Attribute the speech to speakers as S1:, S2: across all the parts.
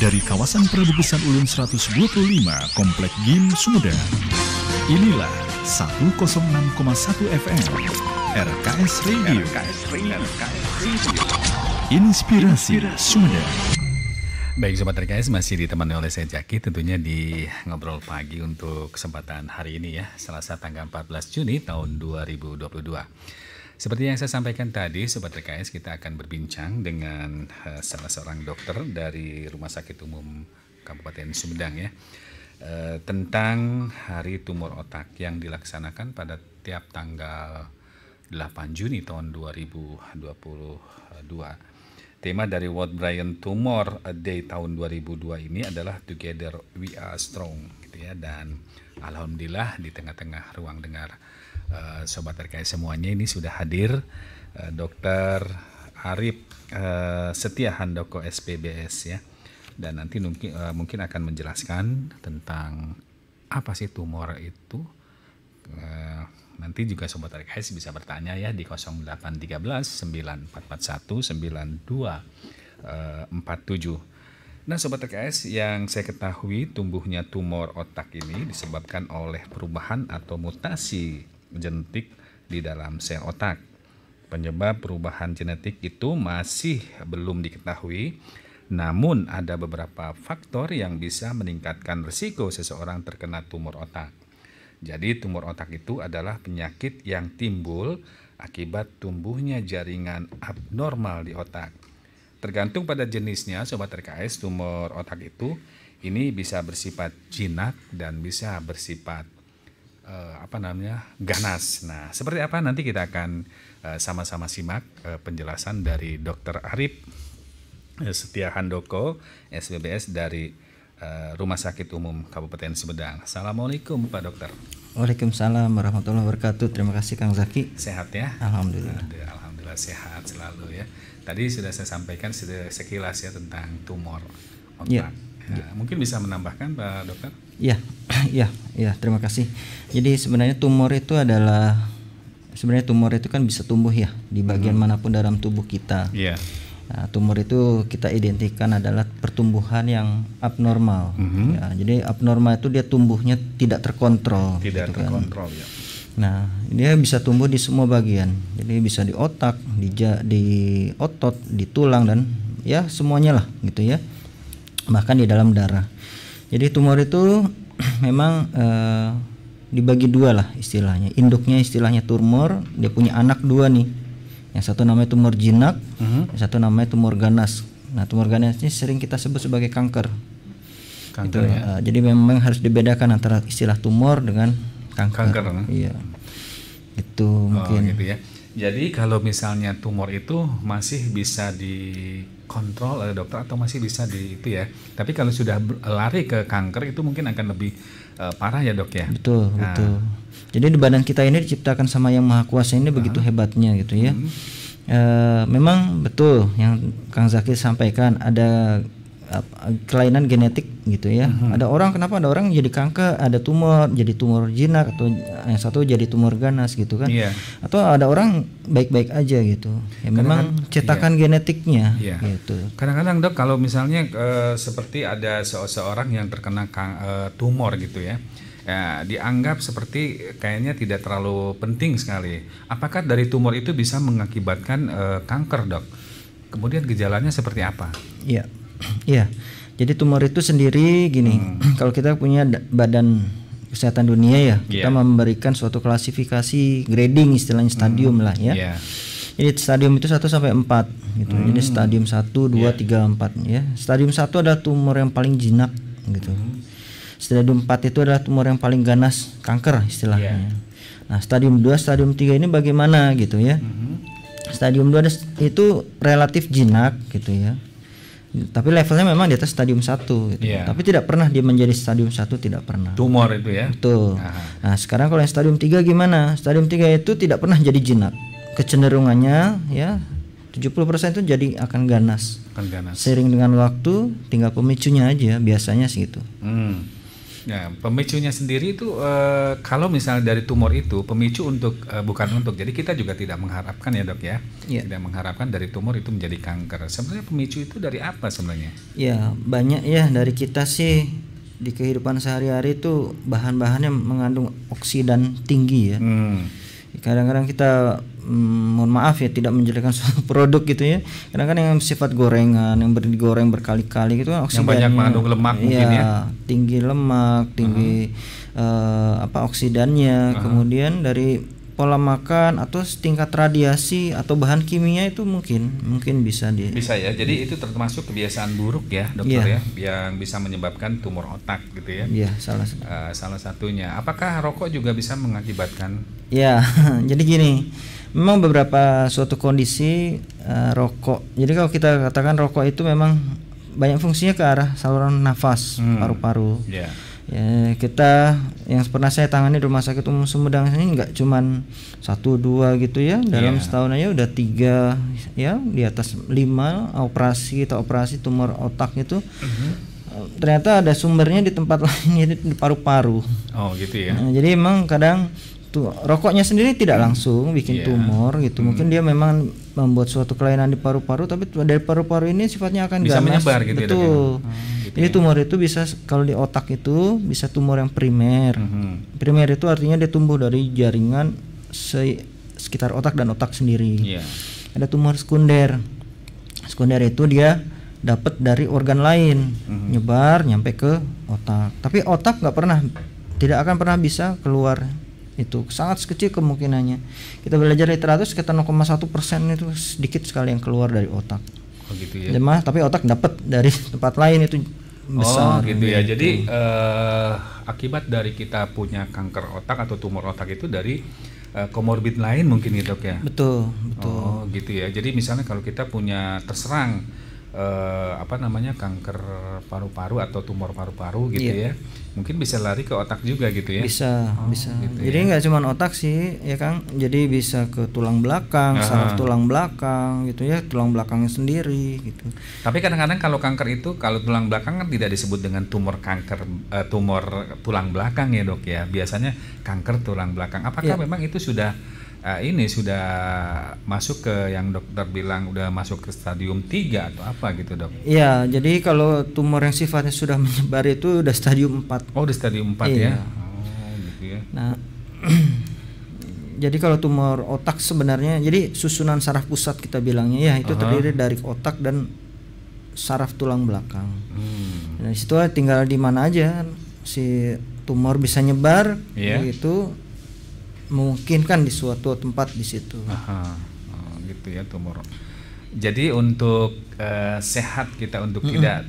S1: dari kawasan Perebukusan Ulun 125 Komplek GIM Sumedang. Inilah 106,1 FM RKS Radio. Inspirasi Sumedang.
S2: Baik Sobat RKS, masih ditemani oleh saya Jaki tentunya di Ngobrol Pagi untuk kesempatan hari ini ya, Selasa tanggal 14 Juni tahun 2022. Seperti yang saya sampaikan tadi, Sobat RKS, kita akan berbincang dengan salah seorang dokter dari Rumah Sakit Umum Kabupaten Sumedang ya, tentang Hari Tumor Otak yang dilaksanakan pada tiap tanggal 8 Juni tahun 2022. Tema dari World Brain Tumor Day tahun 2002 ini adalah Together We Are Strong gitu ya, dan alhamdulillah di tengah-tengah ruang dengar Sobat RKS semuanya ini sudah hadir Dr. Arif Setia Handoko SPBS ya, dan nanti mungkin akan menjelaskan tentang apa sih tumor itu. Nanti juga Sobat RKS bisa bertanya ya di 0813 9441 9247. Nah Sobat RKS, yang saya ketahui tumbuhnya tumor otak ini disebabkan oleh perubahan atau mutasi genetik di dalam sel otak. Penyebab perubahan genetik itu masih belum diketahui, namun ada beberapa faktor yang bisa meningkatkan risiko seseorang terkena tumor otak. Jadi tumor otak itu adalah penyakit yang timbul akibat tumbuhnya jaringan abnormal di otak. Tergantung pada jenisnya Sobat RKS, tumor otak itu ini bisa bersifat jinak dan bisa bersifat ganas. Nah, seperti apa nanti kita akan sama-sama simak penjelasan dari Dr. Arif Setia Handoko SPBS dari Rumah Sakit Umum Kabupaten Sumedang. Assalamualaikum Pak Dokter.
S3: Waalaikumsalam warahmatullahi wabarakatuh. Terima kasih Kang Zaki.
S2: Sehat ya?
S3: Alhamdulillah.
S2: Alhamdulillah sehat selalu ya. Tadi sudah saya sampaikan sekilas ya tentang tumor otak.
S3: Ya.
S2: Nah, mungkin bisa menambahkan Pak Dokter?
S3: Ya, terima kasih. Jadi sebenarnya tumor itu kan bisa tumbuh ya di bagian manapun dalam tubuh kita.
S2: Iya.
S3: Nah, tumor itu kita identikan adalah pertumbuhan yang abnormal. Ya, jadi abnormal itu dia tumbuhnya tidak terkontrol.
S2: Tidak
S3: gitu
S2: terkontrol
S3: kan.
S2: ya.
S3: Nah, dia bisa tumbuh di semua bagian. Jadi bisa di otak, di otot, di tulang, dan ya semuanya lah gitu ya. Bahkan di dalam darah. Jadi tumor itu memang dibagi dua lah istilahnya. Induknya istilahnya tumor, dia punya anak dua nih. Yang satu namanya tumor jinak, yang satu namanya tumor ganas. Nah, tumor ganas ini sering kita sebut sebagai kanker.
S2: Kanker
S3: gitu,
S2: ya.
S3: Jadi memang harus dibedakan antara istilah tumor dengan kanker. Iya. Itu mungkin.
S2: Gitu ya. Jadi kalau misalnya tumor itu masih bisa dikontrol oleh dokter atau masih bisa itu ya. Tapi kalau sudah lari ke kanker itu mungkin akan lebih parah ya Dok ya.
S3: Betul. Jadi di badan kita ini diciptakan sama Yang Maha Kuasa ini begitu hebatnya gitu ya. Memang betul yang Kang Zaki sampaikan, ada kelainan genetik gitu ya. Kenapa ada orang jadi kanker, ada tumor jadi tumor jinak, atau yang satu jadi tumor ganas gitu kan. Atau ada orang baik-baik aja gitu. Ya memang cetakan genetiknya gitu.
S2: Kadang-kadang Dok, kalau misalnya seperti ada seseorang yang terkena tumor gitu ya, dianggap seperti kayaknya tidak terlalu penting sekali. Apakah dari tumor itu bisa mengakibatkan kanker Dok? Kemudian gejalanya seperti apa?
S3: Iya, jadi tumor itu sendiri gini, kalau kita punya Badan Kesehatan Dunia ya, kita memberikan suatu klasifikasi grading istilahnya, stadium lah ya. Jadi stadium itu 1 sampai 4 gitu. Jadi stadium 1, 2, 3, 4 ya. Stadium 1 adalah tumor yang paling jinak gitu. Stadium 4 itu adalah tumor yang paling ganas, kanker istilahnya. Nah, stadium 2, stadium 3 ini bagaimana gitu ya. Stadium 2 itu relatif jinak gitu ya. Tapi levelnya memang di atas stadium 1 gitu. Tapi tidak pernah dia menjadi stadium 1, tidak pernah.
S2: Tumor itu ya.
S3: Betul. Nah, sekarang kalau yang stadium 3 gimana? Stadium 3 itu tidak pernah jadi jinak. Kecenderungannya ya 70% itu jadi akan ganas. Seiring dengan waktu tinggal pemicunya aja biasanya sih gitu.
S2: Ya, pemicunya sendiri itu kalau misalnya dari tumor itu pemicu untuk bukan untuk, jadi kita juga tidak mengharapkan ya dok ya, tidak mengharapkan dari tumor itu menjadi kanker. Sebenarnya pemicu itu dari apa sebenarnya?
S3: Ya banyak ya, dari kita sih di kehidupan sehari-hari itu bahan-bahannya mengandung oksidan tinggi ya. Kadang-kadang kita mohon maaf ya tidak menjelekkan suatu produk gitu ya. Kadang-kadang yang sifat gorengan yang digoreng berkali-kali gitu kan oksidannya
S2: yang banyak mengandung lemak mungkin ya.
S3: Tinggi lemak, tinggi oksidannya. Kemudian dari pola makan atau tingkat radiasi atau bahan kimia itu mungkin bisa
S2: ya. Jadi itu termasuk kebiasaan buruk ya dokter ya, yang bisa menyebabkan tumor otak gitu ya.
S3: Iya,
S2: salah satunya. Apakah rokok juga bisa mengakibatkan?
S3: Ya, jadi gini, memang beberapa suatu kondisi rokok. Jadi kalau kita katakan rokok itu memang banyak fungsinya ke arah saluran nafas, paru-paru. Ya, kita yang pernah saya tangani di Rumah Sakit Umum Sumedang ini nggak cuman 1-2 gitu ya, dalam setahun aja udah 3 ya, di atas 5 operasi tumor otak itu. Ternyata ada sumbernya di tempat lain, yaitu di paru-paru.
S2: Oh gitu ya.
S3: Nah, jadi emang kadang rokoknya sendiri tidak langsung bikin tumor gitu. Mungkin dia memang membuat suatu kelainan di paru-paru, tapi dari paru-paru ini sifatnya akan
S2: bisa
S3: ganas.
S2: Menyebar gitu.
S3: Betul.
S2: Gitu
S3: jadi tumor itu bisa, kalau di otak itu bisa tumor yang primer. Primer itu artinya dia tumbuh dari jaringan sekitar otak dan otak sendiri. Ada tumor sekunder. Sekunder itu dia dapat dari organ lain, nyebar nyampe ke otak. Tapi otak tidak akan pernah bisa keluar. Itu sangat kecil kemungkinannya. Kita belajar literatur sekitar 0,1% itu sedikit sekali yang keluar dari otak.
S2: Oh gitu ya.
S3: Tapi otak dapat dari tempat lain itu besar.
S2: Oh gitu ya. Jadi akibat dari kita punya kanker otak atau tumor otak itu dari komorbid lain mungkin ya dok ya.
S3: Betul.
S2: Oh gitu ya. Jadi misalnya kalau kita punya terserang kanker paru-paru atau tumor paru-paru gitu ya, mungkin bisa lari ke otak juga gitu ya.
S3: Bisa.
S2: Gitu
S3: jadi nggak cuma otak sih ya Kang, jadi bisa ke tulang belakang, saraf tulang belakang gitu ya, tulang belakangnya sendiri gitu.
S2: Tapi kadang-kadang kalau kanker itu, kalau tulang belakang kan tidak disebut dengan tumor tulang belakang ya dok ya, biasanya kanker tulang belakang. Apakah memang itu sudah sudah masuk ke yang dokter bilang udah masuk ke stadium 3 atau apa gitu dok?
S3: Iya, jadi kalau tumor yang sifatnya sudah menyebar itu udah stadium 4.
S2: Oh, udah stadium 4 ya? Oh gitu ya.
S3: Nah jadi kalau tumor otak sebenarnya, jadi susunan saraf pusat kita bilangnya ya, itu terdiri dari otak dan saraf tulang belakang. Nah disitu tinggal di mana aja si tumor bisa nyebar gitu, memungkinkan di suatu tempat di situ.
S2: Gitu ya tumor. Jadi untuk sehat kita, untuk tidak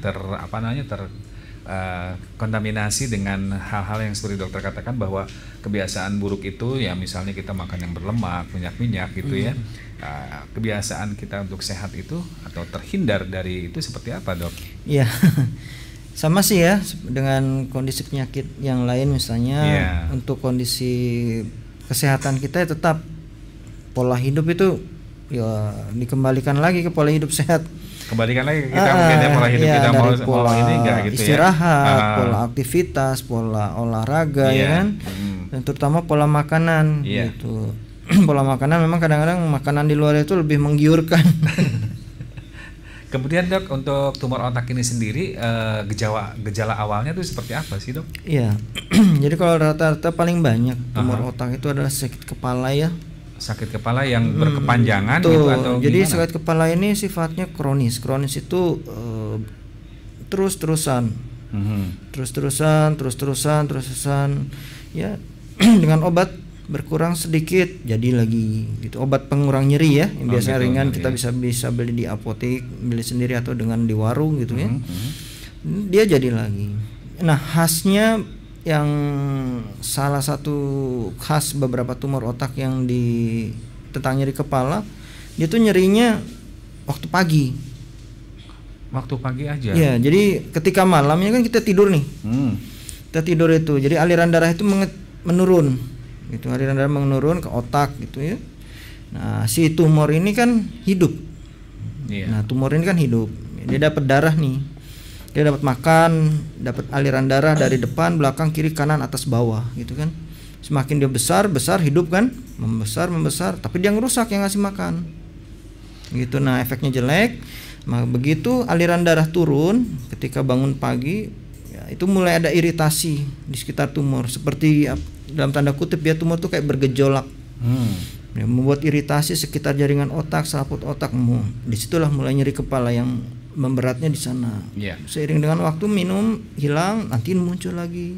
S2: kontaminasi dengan hal-hal yang seperti dokter katakan, bahwa kebiasaan buruk itu ya misalnya kita makan yang berlemak, minyak gitu ya. Kebiasaan kita untuk sehat itu atau terhindar dari itu seperti apa dok?
S3: Iya. Sama sih ya dengan kondisi penyakit yang lain misalnya. Untuk kondisi kesehatan kita tetap pola hidup itu ya dikembalikan lagi ke pola hidup sehat.
S2: Kembalikan lagi kita mungkin ya pola hidup kita mau ini enggak gitu
S3: istirahat, pola aktivitas, pola olahraga ya kan. Dan terutama pola makanan gitu. Pola makanan memang kadang-kadang makanan di luar itu lebih menggiurkan.
S2: Kemudian dok, untuk tumor otak ini sendiri gejala awalnya itu seperti apa sih dok?
S3: Iya, jadi kalau rata-rata paling banyak tumor otak itu adalah sakit kepala ya.
S2: Sakit kepala yang berkepanjangan gitu atau
S3: jadi
S2: gimana?
S3: sakit kepala ini sifatnya kronis. Kronis itu terus-terusan, terus-terusan ya. Dengan obat berkurang sedikit jadi lagi gitu, obat pengurang nyeri ya yang biasa ringan kita bisa beli di apotek, beli sendiri atau dengan di warung gitu ya. Dia jadi lagi. Nah khasnya yang salah satu khas beberapa tumor otak yang tentang nyeri kepala, dia tuh nyerinya waktu pagi aja ya. Jadi ketika malamnya kan kita tidur nih, kita tidur itu jadi aliran darah itu menurun gitu, aliran darah menurun ke otak gitu ya. Nah si tumor ini kan hidup. Nah tumor ini kan hidup, dia dapat darah nih. Dia dapat makan, dapat aliran darah dari depan, belakang, kiri, kanan, atas, bawah, gitu kan. Semakin dia besar hidup kan, membesar, tapi dia ngerusak yang ngasih makan. Gitu. Nah, efeknya jelek. Nah, begitu aliran darah turun ketika bangun pagi, ya, itu mulai ada iritasi di sekitar tumor, seperti dalam tanda kutip ya, tumor tuh kayak bergejolak. Ya, membuat iritasi sekitar jaringan otak, selaput otak. Disitulah mulai nyeri kepala yang memberatnya di sana. Seiring dengan waktu minum hilang, nanti muncul lagi.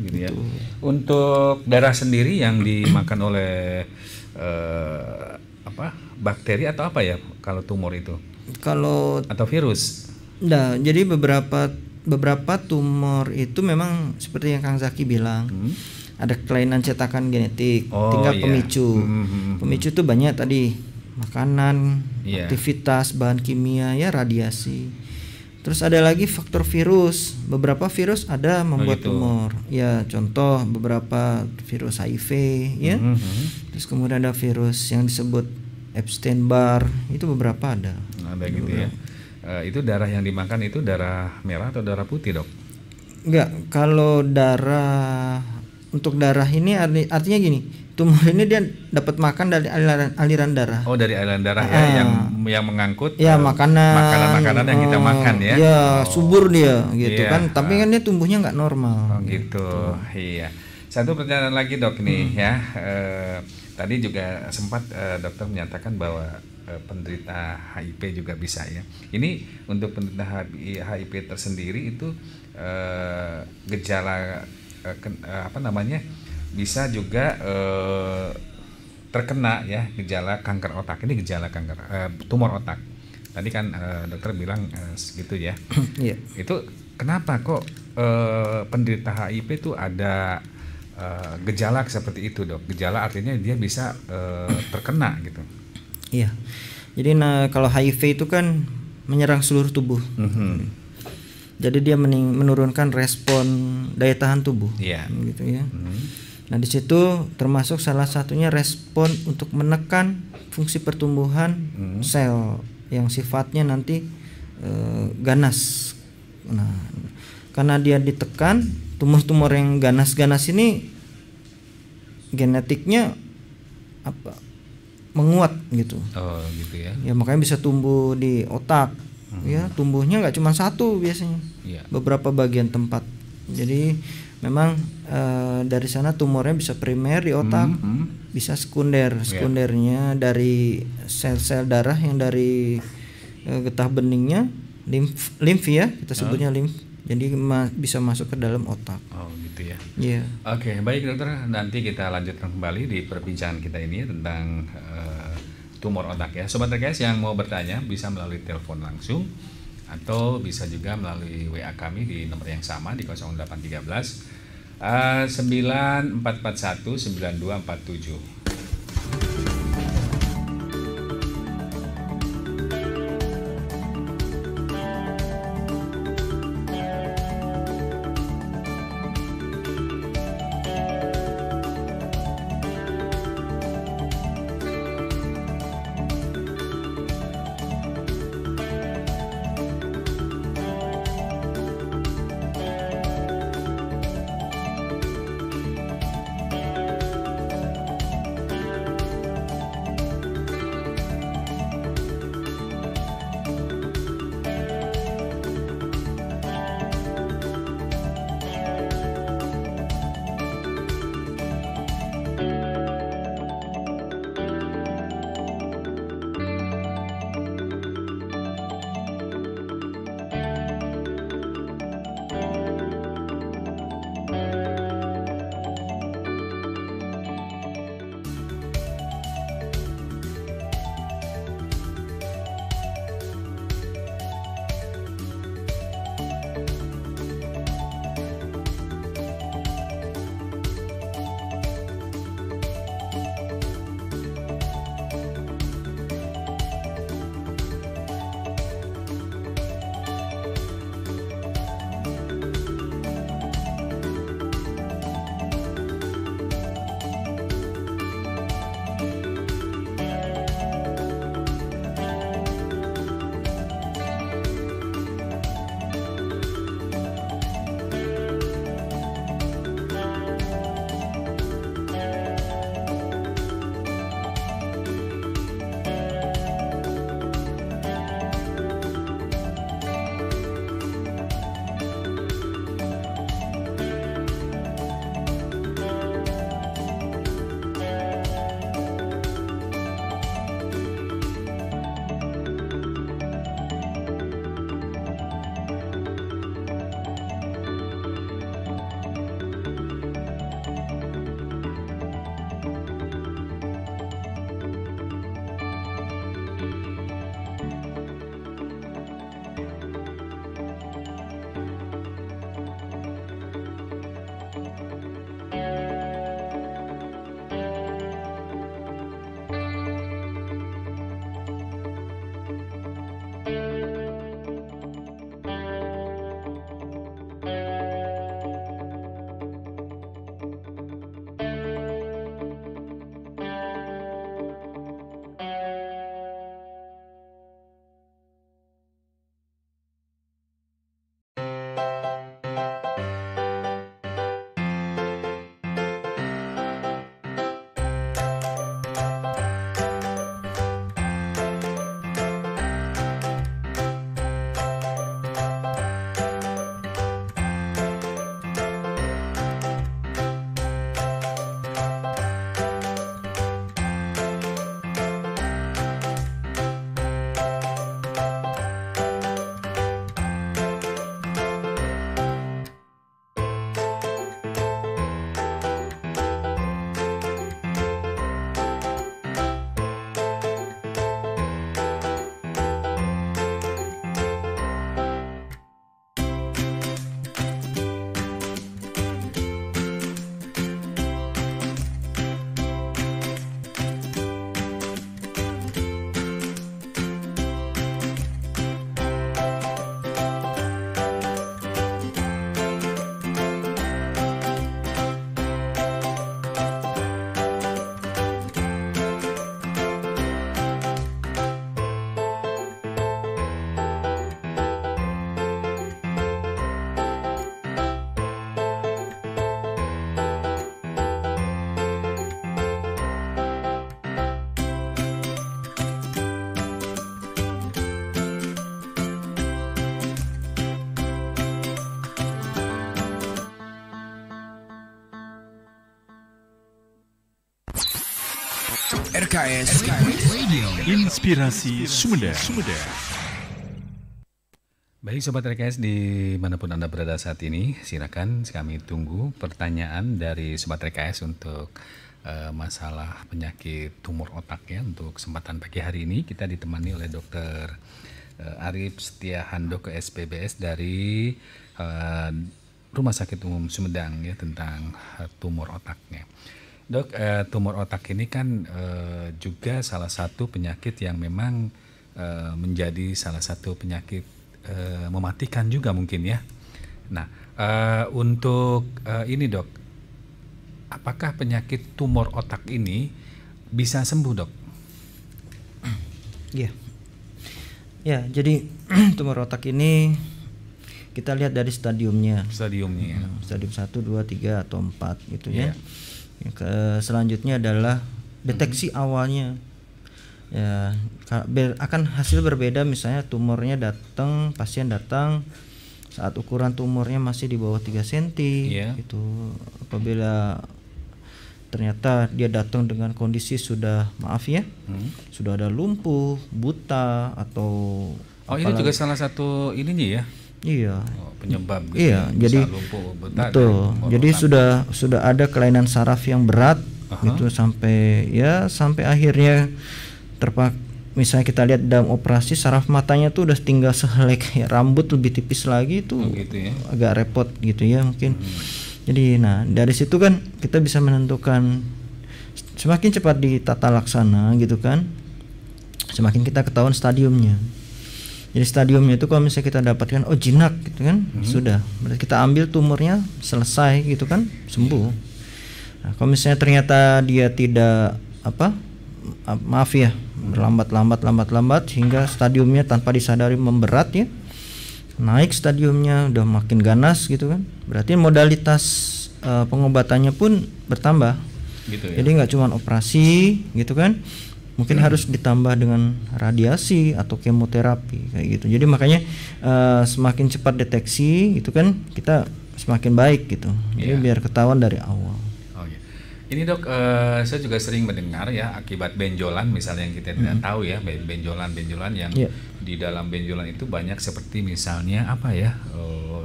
S2: Gitu ya. Untuk darah sendiri yang dimakan oleh bakteri atau apa ya kalau tumor itu? Atau virus?
S3: Nah, jadi beberapa tumor itu memang seperti yang Kang Zaki bilang, ada kelainan cetakan genetik, tinggal pemicu. Pemicu itu banyak tadi, makanan, aktivitas, bahan kimia, ya radiasi. Terus ada lagi faktor virus. Beberapa virus ada membuat tumor. Ya, contoh beberapa virus HIV, ya. Terus kemudian ada virus yang disebut Epstein-Barr, itu beberapa ada.
S2: Ada gitu ya. Itu darah yang dimakan itu darah merah atau darah putih, Dok?
S3: Enggak, kalau untuk darah ini artinya gini, tumor ini dia dapat makan dari aliran darah.
S2: Oh, dari aliran darah ya, yang mengangkut
S3: makanan
S2: yang kita makan ya.
S3: Ya, subur dia gitu kan, tapi kan dia tumbuhnya nggak normal.
S2: Gitu. Iya. Satu pertanyaan lagi, Dok, nih ya. Tadi juga sempat dokter menyatakan bahwa penderita HIV juga bisa ya. Ini untuk penderita HIV tersendiri itu gejala bisa juga terkena ya gejala kanker otak. Ini gejala kanker tumor otak. Tadi kan dokter bilang segitu ya. Itu kenapa kok penderita HIV itu ada gejala seperti itu, Dok? Gejala artinya dia bisa terkena gitu.
S3: Iya. Jadi kalau HIV itu kan menyerang seluruh tubuh. Jadi dia menurunkan respon daya tahan tubuh. Gitu ya. Nah, di situ termasuk salah satunya respon untuk menekan fungsi pertumbuhan sel yang sifatnya nanti ganas. Nah, karena dia ditekan, tumor-tumor yang ganas-ganas ini genetiknya menguat gitu.
S2: Oh, gitu ya.
S3: Ya, makanya bisa tumbuh di otak. Ya, tumbuhnya nggak cuma satu biasanya. Beberapa bagian tempat. Jadi memang dari sana tumornya bisa primer di otak, bisa sekunder. Sekundernya dari sel-sel darah yang dari getah beningnya, limf ya, kita sebutnya limf. Jadi bisa masuk ke dalam otak.
S2: Oh, gitu ya.
S3: Iya.
S2: Oke, baik dokter. Nanti kita lanjutkan kembali di perbincangan kita ini tentang tumor otak ya. Sobat RKS yang mau bertanya bisa melalui telepon langsung atau bisa juga melalui WA kami di nomor yang sama di 0813 9441 9247.
S1: RKS Radio Inspirasi Sumeda.
S2: Baik Sobat RKS dimanapun Anda berada saat ini, silakan kami tunggu pertanyaan dari Sobat RKS untuk masalah penyakit tumor otak ya. Untuk kesempatan pagi hari ini kita ditemani oleh Dr. Arif Setia Handoko SPBS dari Rumah Sakit Umum Sumedang ya, tentang tumor otaknya. Dok, tumor otak ini kan juga salah satu penyakit yang memang menjadi salah satu penyakit mematikan juga mungkin ya. Nah, untuk ini Dok, apakah penyakit tumor otak ini bisa sembuh Dok?
S3: Iya. Ya, jadi tumor otak ini kita lihat dari stadiumnya.
S2: Stadiumnya.
S3: Stadium 1, 2, 3 atau 4 gitu ya. Selanjutnya adalah deteksi awalnya. Ya, akan hasil berbeda, misalnya tumornya datang, pasien datang saat ukuran tumornya masih di bawah 3 cm gitu. Apabila ternyata dia datang dengan kondisi sudah sudah ada lumpuh, buta atau
S2: ini juga salah satu ininya ya.
S3: Iya.
S2: Penyebab gitu.
S3: Iya, jadi lumpuh, buta, betul. Jadi sudah ada kelainan saraf yang berat itu sampai akhirnya misalnya kita lihat dalam operasi saraf matanya tuh udah tinggal sehelai kayak rambut, lebih tipis lagi tuh gitu ya. Agak repot gitu ya mungkin. Jadi dari situ kan kita bisa menentukan semakin cepat ditata laksana gitu kan, semakin kita ketahuan stadiumnya. Jadi stadiumnya itu kalau misalnya kita dapatkan jinak gitu kan, sudah berarti kita ambil tumornya, selesai gitu kan, sembuh. Nah, kalau misalnya ternyata dia tidak berlambat hingga stadiumnya tanpa disadari memberat ya, naik stadiumnya udah makin ganas gitu kan, berarti modalitas pengobatannya pun bertambah gitu ya. Jadi nggak cuma operasi gitu kan, mungkin harus ditambah dengan radiasi atau kemoterapi kayak gitu. Jadi makanya semakin cepat deteksi gitu kan, kita semakin baik gitu. Jadi biar ketahuan dari awal.
S2: Ini Dok, saya juga sering mendengar ya akibat benjolan misalnya yang kita tidak tahu ya, benjolan yang di dalam benjolan itu banyak seperti misalnya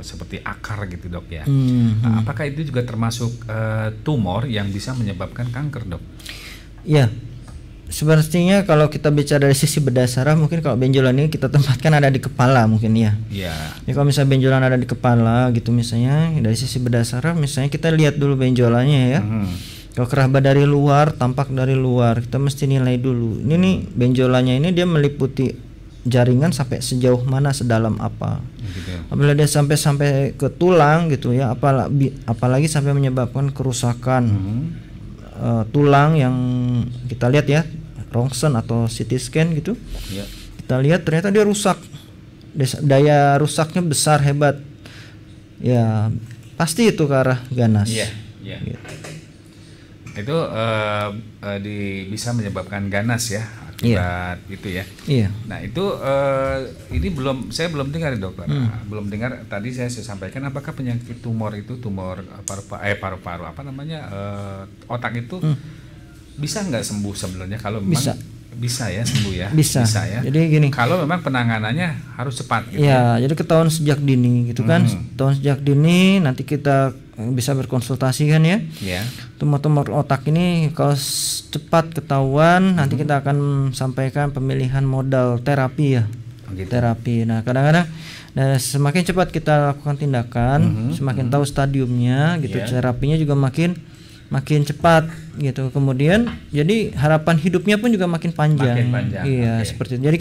S2: seperti akar gitu Dok ya. Nah, apakah itu juga termasuk tumor yang bisa menyebabkan kanker Dok?
S3: Iya, sebenarnya kalau kita bicara dari sisi bedah saraf, mungkin kalau benjolan ini kita tempatkan ada di kepala mungkin ya. Iya. Ya, kalau misalnya benjolan ada di kepala gitu misalnya, dari sisi bedah saraf misalnya kita lihat dulu benjolannya ya. Kalau keraba dari luar, tampak dari luar, kita mesti nilai dulu. Ini nih benjolannya ini dia meliputi jaringan sampai sejauh mana, sedalam apa. Gitu. Apabila dia sampai ke tulang gitu ya, apalagi sampai menyebabkan kerusakan tulang yang kita lihat ya, rongsen atau CT scan gitu. Ya. Kita lihat ternyata dia rusak. Daya rusaknya besar, hebat. Ya, pasti itu ke arah ganas.
S2: Iya, iya. Gitu. Itu bisa menyebabkan ganas ya akibat itu ya. Iya. Nah itu ini saya belum dengar Dokter. Belum dengar tadi saya sampaikan apakah penyakit tumor itu paru-paru otak itu bisa nggak sembuh sebenarnya kalau memang bisa ya sembuh ya. Bisa ya. Jadi gini. Kalau memang penanganannya harus cepat gitu.
S3: Ya, jadi ketahuan sejak dini gitu kan. Ketahuan sejak dini nanti kita bisa berkonsultasi kan ya. Yeah. Tumor-tumor otak ini kalau cepat ketahuan nanti kita akan sampaikan pemilihan modal terapi ya. Gitu. Terapi. Nah, kadang-kadang semakin cepat kita lakukan tindakan, semakin tahu stadiumnya gitu, terapinya juga makin cepat gitu. Kemudian jadi harapan hidupnya pun juga makin panjang. Iya, seperti itu. Jadi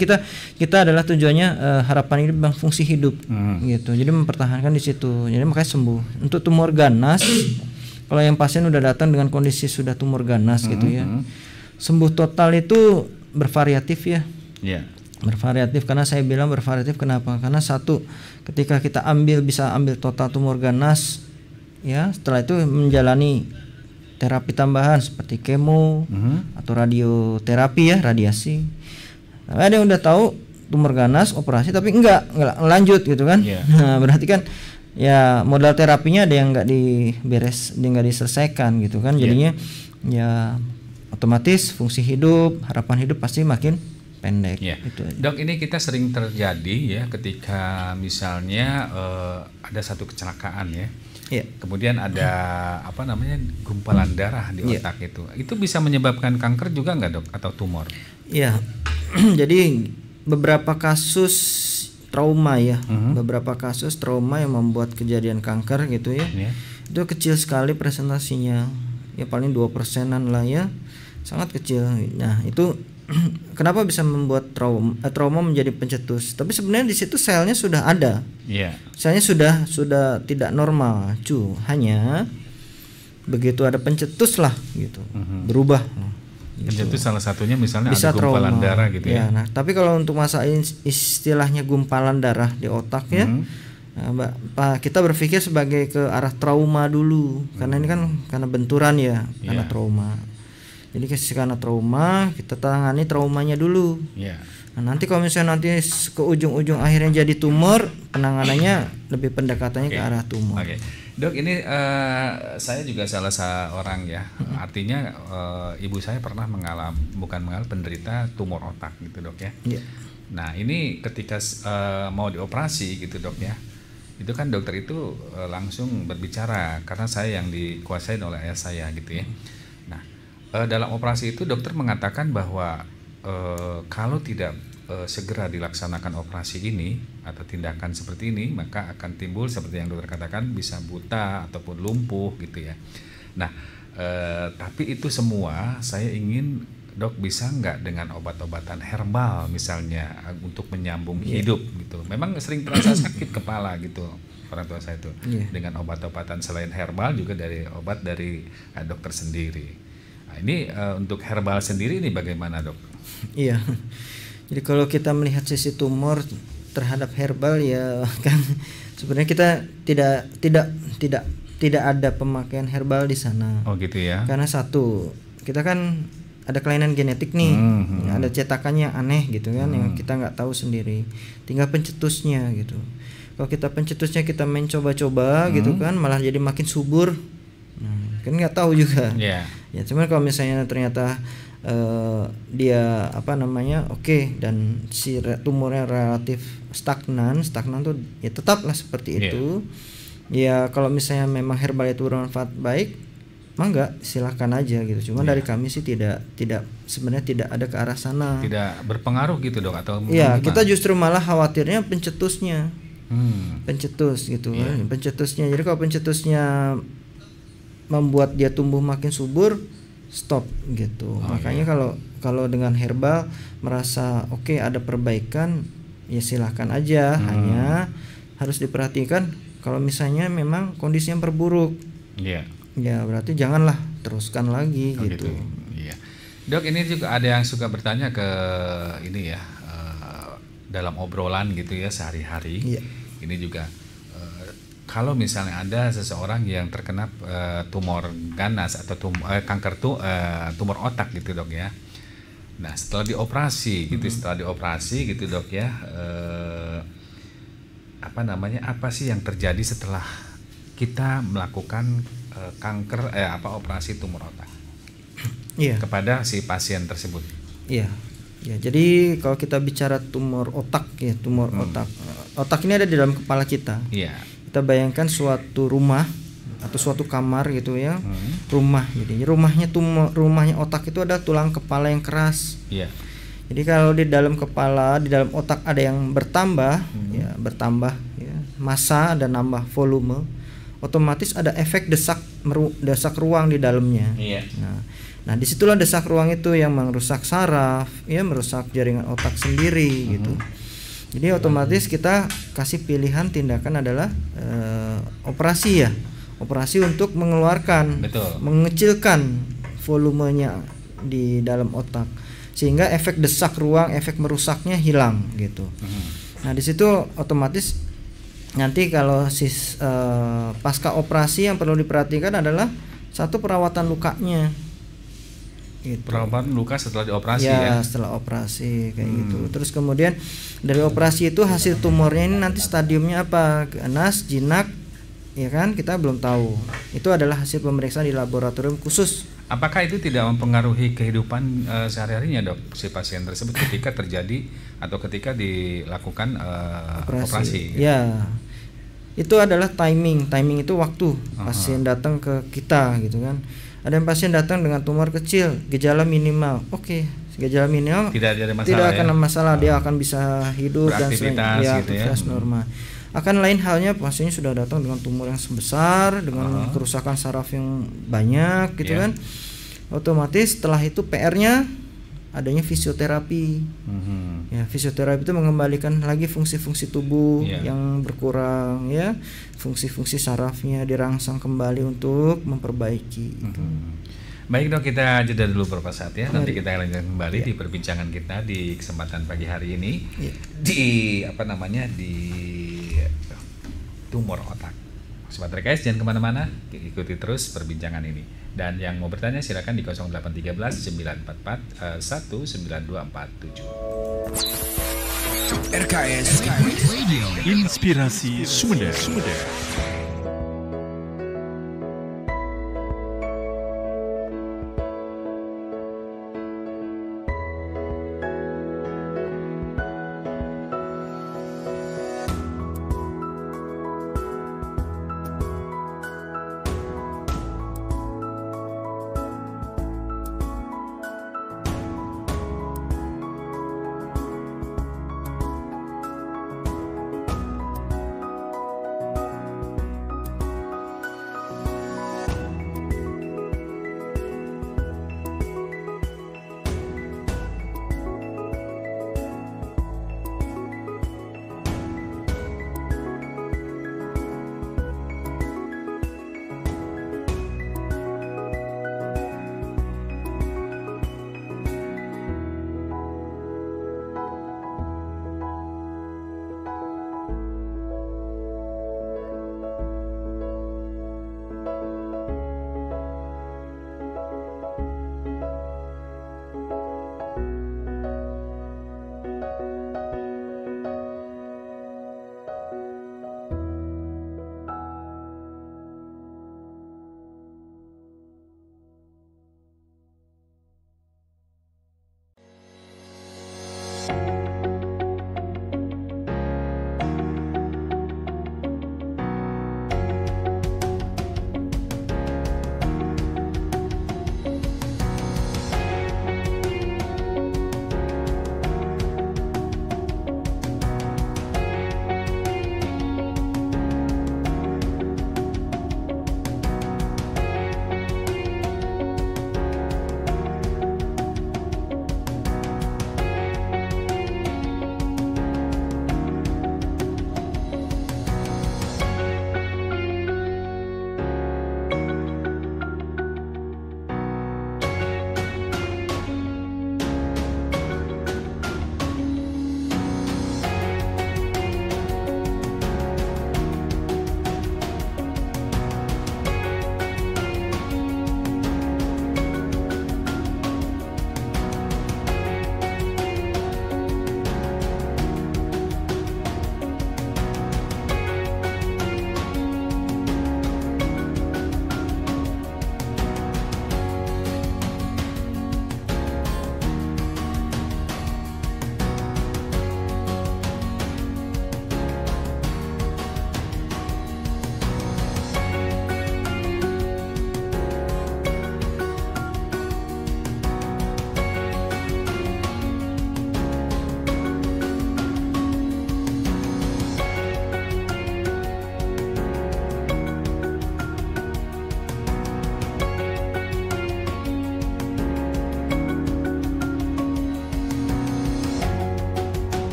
S3: kita adalah tujuannya harapan hidup dan fungsi hidup gitu. Jadi mempertahankan di situ. Jadi makanya sembuh. Untuk tumor ganas, kalau yang pasien udah datang dengan kondisi sudah tumor ganas gitu ya. Sembuh total itu bervariatif ya. Yeah. Bervariatif, karena saya bilang bervariatif kenapa? Karena satu, ketika kita bisa ambil total tumor ganas ya, setelah itu menjalani terapi tambahan seperti kemo atau radioterapi ya, radiasi. Ada yang udah tahu tumor ganas operasi tapi enggak lanjut gitu kan. Yeah. Nah, berarti kan ya modal terapinya ada yang enggak diselesaikan gitu kan. Jadinya ya otomatis fungsi hidup, harapan hidup pasti makin pendek.
S2: Ya.
S3: Itu aja.
S2: Dok, ini kita sering terjadi ya ketika misalnya ada satu kecelakaan ya.
S3: Ya.
S2: Kemudian ada gumpalan darah di otak itu bisa menyebabkan kanker juga nggak, Dok, atau tumor?
S3: Ya. Jadi beberapa kasus trauma ya, beberapa kasus trauma yang membuat kejadian kanker gitu ya. Itu kecil sekali presentasinya, ya paling 2%-an lah ya, sangat kecil. Nah itu kenapa bisa membuat trauma menjadi pencetus? Tapi sebenarnya di situ selnya sudah ada, selnya sudah tidak normal, hanya begitu ada pencetus lah gitu, berubah.
S2: Pencetus salah satunya misalnya bisa ada gumpalan darah gitu ya.
S3: Nah tapi kalau untuk masalah istilahnya gumpalan darah di otak ya. Nah, kita berpikir sebagai ke arah trauma dulu, karena ini kan karena benturan ya, karena trauma. Jadi karena trauma kita tangani traumanya dulu. Nah, nanti kalau misalnya nanti ke ujung-ujung akhirnya jadi tumor, penanganannya lebih pendekatannya ke arah tumor.
S2: Dok, ini saya juga salah seorang ya. Artinya ibu saya pernah mengalami penderita tumor otak gitu, Dok ya. Nah ini ketika mau dioperasi gitu, Dok ya. Itu kan dokter itu langsung berbicara karena saya yang dikuasai oleh ayah saya gitu ya. Nah dalam operasi itu dokter mengatakan bahwa kalau tidak segera dilaksanakan operasi ini atau tindakan seperti ini, maka akan timbul seperti yang dokter katakan, bisa buta ataupun lumpuh gitu ya. Nah tapi itu semua saya ingin, Dok, bisa nggak dengan obat-obatan herbal misalnya untuk menyambung hidup gitu. Memang sering terasa sakit kepala gitu orang tua saya itu. Dengan obat-obatan selain herbal juga dari obat dari dokter sendiri. Nah, ini untuk herbal sendiri ini bagaimana, Dok?
S3: Iya. Jadi kalau kita melihat sisi tumor terhadap herbal ya kan sebenarnya kita tidak ada pemakaian herbal di sana.
S2: Oh gitu ya.
S3: Karena satu, kita kan ada kelainan genetik nih, ada cetakannya aneh gitu kan, yang kita nggak tahu sendiri. Tinggal pencetusnya gitu. Kalau kita pencetusnya kita main coba-coba gitu kan, malah jadi makin subur. Nah, kan nggak tahu juga. Ya cuman kalau misalnya ternyata dia oke, dan si tumornya relatif stagnan tuh ya tetaplah seperti itu. Ya kalau misalnya memang herbal itu bermanfaat baik, mangga silahkan aja gitu. Cuman dari kami sih tidak sebenarnya tidak ada ke arah sana.
S2: Tidak berpengaruh gitu, Dok, atau
S3: ya kita justru malah khawatirnya pencetusnya. Pencetus gitu kan. Pencetusnya. Jadi kalau pencetusnya membuat dia tumbuh makin subur, stop gitu. Makanya kalau dengan herbal merasa oke, ada perbaikan, ya silahkan aja. Hanya harus diperhatikan kalau misalnya memang kondisinya perburuk. Ya berarti janganlah teruskan lagi gitu.
S2: Iya. Dok, ini juga ada yang suka bertanya ke ini ya, dalam obrolan gitu ya sehari-hari. Ini juga kalau misalnya ada seseorang yang terkena tumor ganas atau kanker tumor otak gitu, Dok ya. Nah setelah dioperasi gitu, Dok ya, apa sih yang terjadi setelah kita melakukan operasi tumor otak kepada si pasien tersebut?
S3: Ya, jadi kalau kita bicara tumor otak ya, otak ini ada di dalam kepala kita. Kita bayangkan suatu rumah atau suatu kamar gitu ya, rumah. Jadi rumahnya otak itu ada tulang kepala yang keras. Jadi kalau di dalam otak ada yang bertambah, massa dan nambah volume, otomatis ada efek desak ruang di dalamnya. Nah disitulah desak ruang itu yang merusak saraf, ya merusak jaringan otak sendiri gitu. Jadi otomatis kita kasih pilihan tindakan adalah operasi untuk mengeluarkan, mengecilkan volumenya di dalam otak, sehingga efek desak ruang, efek merusaknya hilang gitu. Nah di situ otomatis nanti kalau pasca operasi yang perlu diperhatikan adalah satu, perawatan lukanya. Gitu.
S2: Perawatan luka setelah dioperasi
S3: setelah operasi kayak gitu. Terus kemudian dari operasi itu hasil tumornya ini nanti stadiumnya apa, ganas, jinak, ya kan, kita belum tahu. Itu adalah hasil pemeriksaan di laboratorium khusus
S2: Apakah itu tidak mempengaruhi kehidupan sehari-harinya, Dok, si pasien tersebut ketika terjadi atau ketika dilakukan operasi?
S3: Ya, itu adalah timing. Timing itu waktu pasien datang ke kita gitu kan. Ada yang pasien datang dengan tumor kecil, gejala minimal. Oke, gejala minimal tidak akan masalah, dia akan bisa hidup dan aktivitas normal. Akan lain halnya pasiennya sudah datang dengan tumor yang sebesar, dengan kerusakan saraf yang banyak gitu kan. Otomatis setelah itu PR-nya adanya fisioterapi. Ya, fisioterapi itu mengembalikan lagi fungsi-fungsi tubuh yang berkurang ya. Fungsi-fungsi sarafnya dirangsang kembali untuk memperbaiki gitu.
S2: Baik, Dok, kita jeda dulu beberapa saat ya. Nanti kita lanjutkan kembali di perbincangan kita di kesempatan pagi hari ini di tumor otak. Sobat RKS, jangan kemana-mana, ikuti terus perbincangan ini. Dan yang mau bertanya silakan di 0813 944 19247.
S1: RKS Radio, Inspirasi Sumber.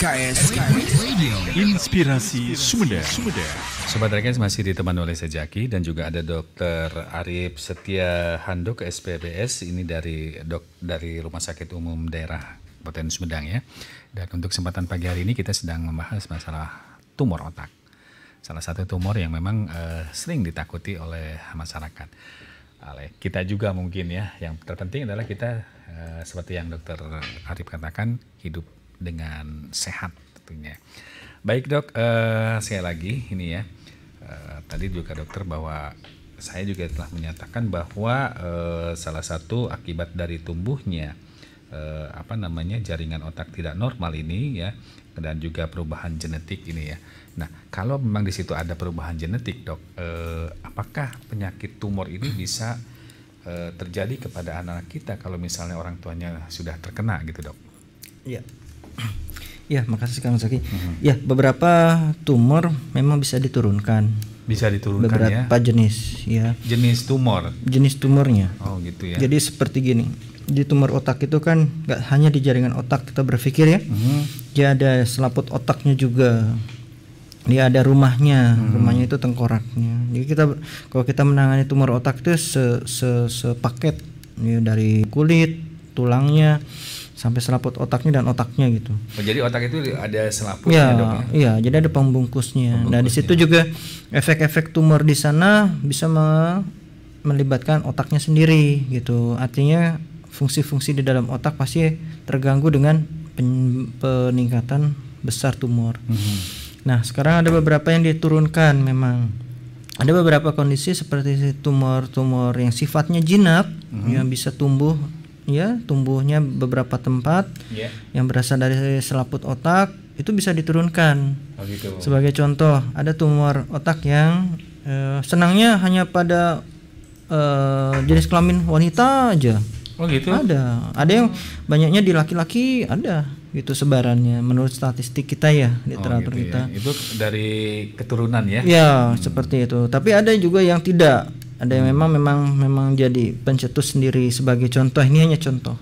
S1: RKS Radio, Inspirasi Sumber.
S2: Sobat RKS masih ditemani oleh saya Jaki dan juga ada Dr. Arif Setia Handoko SPBS, ini dari Rumah Sakit Umum Daerah Kabupaten Sumedang ya. Dan untuk kesempatan pagi hari ini kita sedang membahas masalah tumor otak. salah satu tumor yang memang sering ditakuti oleh masyarakat. Oleh kita juga mungkin ya. Yang terpenting adalah kita seperti yang Dokter Arif katakan, hidup dengan sehat tentunya. Baik Dok, sekali lagi ini ya. Tadi juga dokter bahwa saya juga telah menyatakan bahwa salah satu akibat dari tumbuhnya jaringan otak tidak normal ini ya, dan juga perubahan genetik ini ya. Nah, kalau memang di situ ada perubahan genetik, Dok, apakah penyakit tumor ini bisa terjadi kepada anak kita kalau misalnya orang tuanya sudah terkena gitu, Dok?
S3: Iya. Ya, makasih Kang Zaki. Ya, beberapa tumor memang bisa diturunkan.
S2: Bisa diturunkan
S3: beberapa jenis ya.
S2: Jenis tumor.
S3: Jenis tumornya.
S2: Oh, gitu ya.
S3: Jadi seperti gini. Di tumor otak itu kan nggak hanya di jaringan otak kita berpikir ya. Dia ada selaput otaknya juga. Dia ada rumahnya. Rumahnya itu tengkoraknya. Jadi kalau kita menangani tumor otak itu sepaket ya, dari kulit, tulangnya sampai selaput otaknya dan otaknya gitu.
S2: Oh, jadi otak itu ada selaputnya, Dok ya?
S3: Iya, jadi ada pembungkusnya. Nah, di situ juga efek-efek tumor di sana bisa melibatkan otaknya sendiri gitu. Artinya fungsi-fungsi di dalam otak pasti terganggu dengan peningkatan besar tumor. Nah, sekarang ada beberapa yang diturunkan memang. Ada beberapa kondisi seperti tumor-tumor yang sifatnya jinak yang bisa tumbuh ya, tumbuhnya beberapa tempat yang berasal dari selaput otak itu bisa diturunkan.
S2: Oh, gitu.
S3: Sebagai contoh, ada tumor otak yang senangnya hanya pada jenis kelamin wanita aja.
S2: Oh, gitu.
S3: Ada yang banyaknya di laki-laki, ada gitu sebarannya menurut statistik kita ya, literatur
S2: gitu
S3: kita.
S2: Ya. Itu dari keturunan ya?
S3: Ya, seperti itu. Tapi ada juga yang tidak. Ada yang memang jadi pencetus sendiri. Sebagai contoh, ini hanya contoh.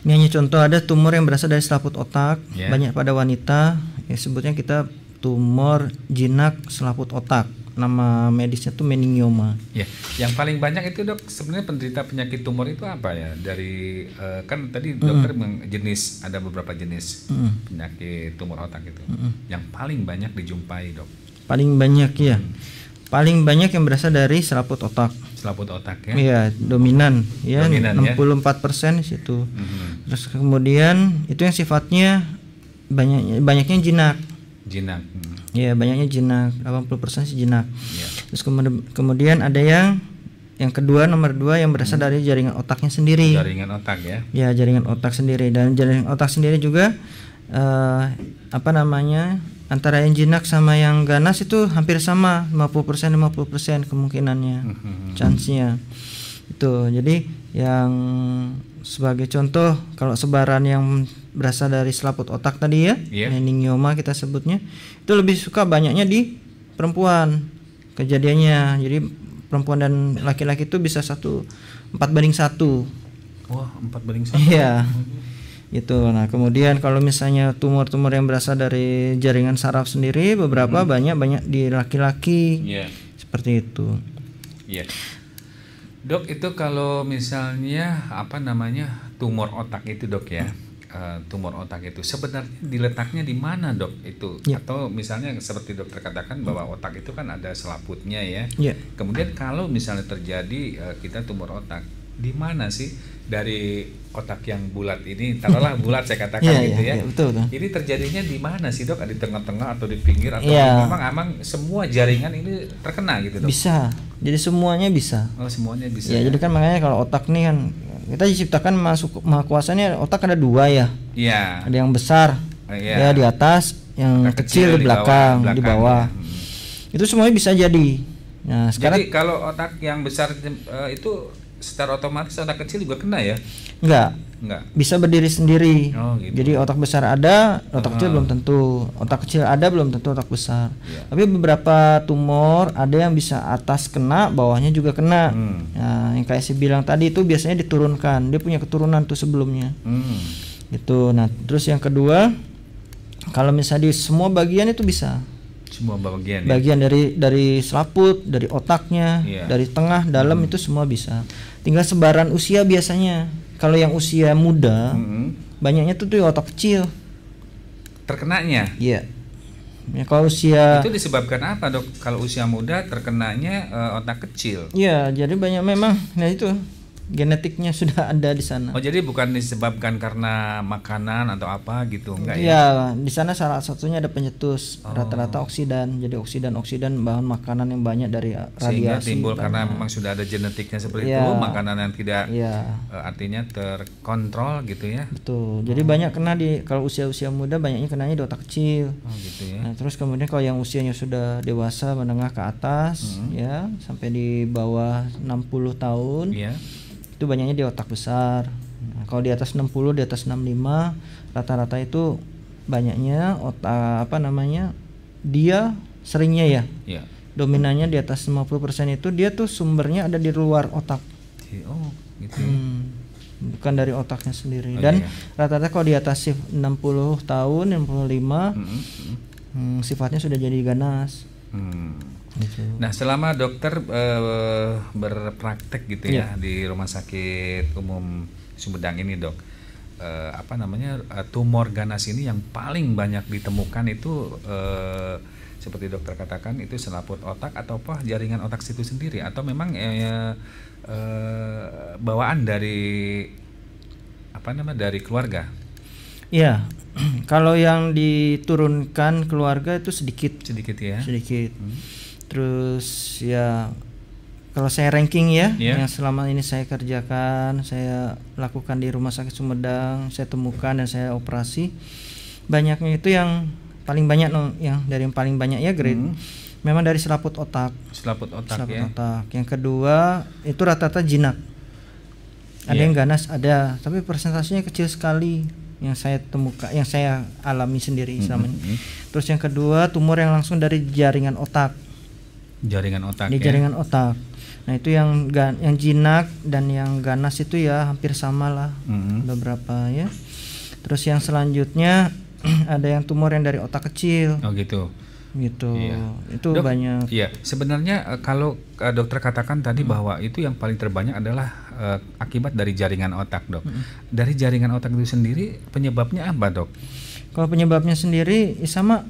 S3: Ini hanya contoh, ada tumor yang berasal dari selaput otak, banyak pada wanita. Ya, sebutnya kita tumor jinak selaput otak. Nama medisnya tuh meningioma.
S2: Ya, yang paling banyak itu, Dok, sebenarnya penderita penyakit tumor itu apa ya? Dari kan tadi dokter jenis, ada beberapa jenis penyakit tumor otak itu. Yang paling banyak dijumpai, Dok.
S3: Paling banyak ya. Paling banyak yang berasal dari selaput otak.
S2: Selaput otak ya?
S3: Iya, dominan ya, 64% di situ. Terus kemudian itu yang sifatnya banyaknya jinak.
S2: Jinak.
S3: Iya, banyaknya jinak, 80% sih jinak. Terus kemudian ada yang kedua, nomor 2 yang berasal dari jaringan otaknya sendiri.
S2: Jaringan otak ya?
S3: Ya, jaringan otak sendiri, dan jaringan otak sendiri juga antara yang jinak sama yang ganas itu hampir sama, 50% kemungkinannya, chance-nya itu. Jadi yang sebagai contoh, kalau sebaran yang berasal dari selaput otak tadi ya, meningioma kita sebutnya, itu lebih suka banyaknya di perempuan kejadiannya. Jadi perempuan dan laki-laki itu bisa 4:1.
S2: Wah, 4:1.
S3: Iya. Itu. Nah, kemudian kalau misalnya tumor-tumor yang berasal dari jaringan saraf sendiri, beberapa banyak di laki-laki. Seperti itu.
S2: Dok, itu kalau misalnya tumor otak itu, Dok ya, tumor otak itu sebenarnya diletaknya di mana, Dok, itu? Atau misalnya seperti dokter katakan bahwa otak itu kan ada selaputnya ya. Kemudian kalau misalnya terjadi kita tumor otak, di mana sih dari otak yang bulat ini, taruhlah bulat saya katakan gitu ya.
S3: Betul.
S2: Ini terjadinya di mana sih, Dok? Di tengah-tengah atau di pinggir, atau memang semua jaringan ini terkena gitu, Dok?
S3: Bisa. Jadi semuanya bisa.
S2: Oh, semuanya bisa.
S3: Ya, jadi kan makanya kalau otak nih kan kita diciptakan maha kuasanya, otak ada 2 ya. Ada yang besar ya di atas, yang kecil di belakang, di bawah. Itu semuanya bisa jadi. Nah, sekarang
S2: jadi kalau otak yang besar itu secara otomatis otak kecil juga kena ya?
S3: Enggak. Bisa berdiri sendiri.
S2: Oh, gitu.
S3: Jadi otak besar ada, otak kecil belum tentu. Otak kecil ada, belum tentu otak besar. Tapi beberapa tumor ada yang bisa atas kena, bawahnya juga kena. Nah, yang kayak saya bilang tadi itu biasanya diturunkan. Dia punya keturunan tuh sebelumnya. Gitu. Nah, terus yang kedua, kalau misalnya di semua bagian itu bisa.
S2: Semua bagian.
S3: Bagian dari selaput, dari otaknya, dari tengah, dalam itu semua bisa. Tinggal sebaran usia biasanya. Kalau yang usia muda, banyaknya tuh otak kecil
S2: terkenanya.
S3: Iya. Ya, kalau usia
S2: itu disebabkan apa, Dok? Kalau usia muda terkenanya otak kecil.
S3: Iya, jadi banyak memang. Nah itu genetiknya sudah ada di sana.
S2: Oh, jadi bukan disebabkan karena makanan atau apa gitu, enggak ya?
S3: Iya, di sana salah satunya ada pencetus, rata-rata oksidan. Jadi oksidan bahan makanan yang banyak dari radiasi.
S2: Sehingga timbul karena memang sudah ada genetiknya seperti itu, makanan yang tidak artinya terkontrol gitu ya.
S3: Betul. Jadi banyak kena kalau usia-usia muda banyaknya kenanya di otak kecil.
S2: Oh, gitu ya.
S3: Nah, terus kemudian kalau yang usianya sudah dewasa menengah ke atas ya, sampai di bawah 60 tahun.
S2: Iya.
S3: Itu banyaknya di otak besar. Nah, kalau di atas 60, di atas 65 rata-rata itu banyaknya otak dia seringnya ya.
S2: Iya.
S3: Dominannya di atas 50% itu dia tuh sumbernya ada di luar otak.
S2: Oh, gitu.
S3: Bukan dari otaknya sendiri. Dan rata-rata kalau di atas 60 tahun, 65 sifatnya sudah jadi ganas. Gitu.
S2: Nah, selama dokter berpraktek gitu ya di Rumah Sakit Umum Sumedang ini, Dok, tumor ganas ini yang paling banyak ditemukan itu seperti dokter katakan itu selaput otak atau jaringan otak situ sendiri, atau memang bawaan dari dari keluarga?
S3: Iya. Kalau yang diturunkan keluarga itu sedikit ya. Sedikit. Terus ya kalau saya ranking ya, yang selama ini saya kerjakan, saya lakukan di Rumah Sakit Sumedang, saya temukan dan saya operasi, banyaknya itu yang paling banyak yang dari yang paling banyak ya grade memang dari selaput otak. Selaput otak. Yang kedua itu rata-rata jinak. Ada yang ganas ada, tapi persentasenya kecil sekali yang saya temukan, yang saya alami sendiri selama ini. Terus yang kedua tumor yang langsung dari jaringan otak. Jaringan otak. Nah itu yang jinak dan yang ganas itu ya hampir sama lah, beberapa ya. Terus yang selanjutnya ada yang tumor yang dari otak kecil. Oh gitu. Iya. Itu Dok, banyak.
S2: Iya. Sebenarnya kalau dokter katakan tadi bahwa itu yang paling terbanyak adalah akibat dari jaringan otak, Dok. Dari jaringan otak itu sendiri penyebabnya apa, Dok?
S3: Kalau penyebabnya sendiri sama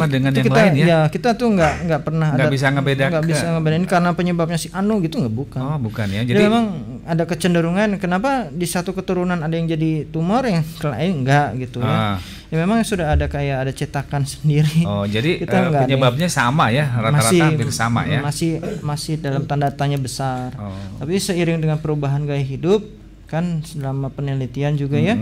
S2: dengan yang
S3: kita,
S2: lain ya?
S3: Ya kita tuh nggak pernah
S2: bisa ngebedakan.
S3: Nggak bisa ngebedain karena penyebabnya si anu gitu, nggak, bukan.
S2: Oh, bukan ya.
S3: Jadi memang ada kecenderungan kenapa di satu keturunan ada yang jadi tumor yang lain enggak gitu ya. Ya memang sudah ada kayak ada cetakan sendiri.
S2: Oh, jadi penyebabnya sama ya, rata-rata hampir sama ya.
S3: Masih dalam tanda tanya besar. Tapi seiring dengan perubahan gaya hidup kan selama penelitian juga ya.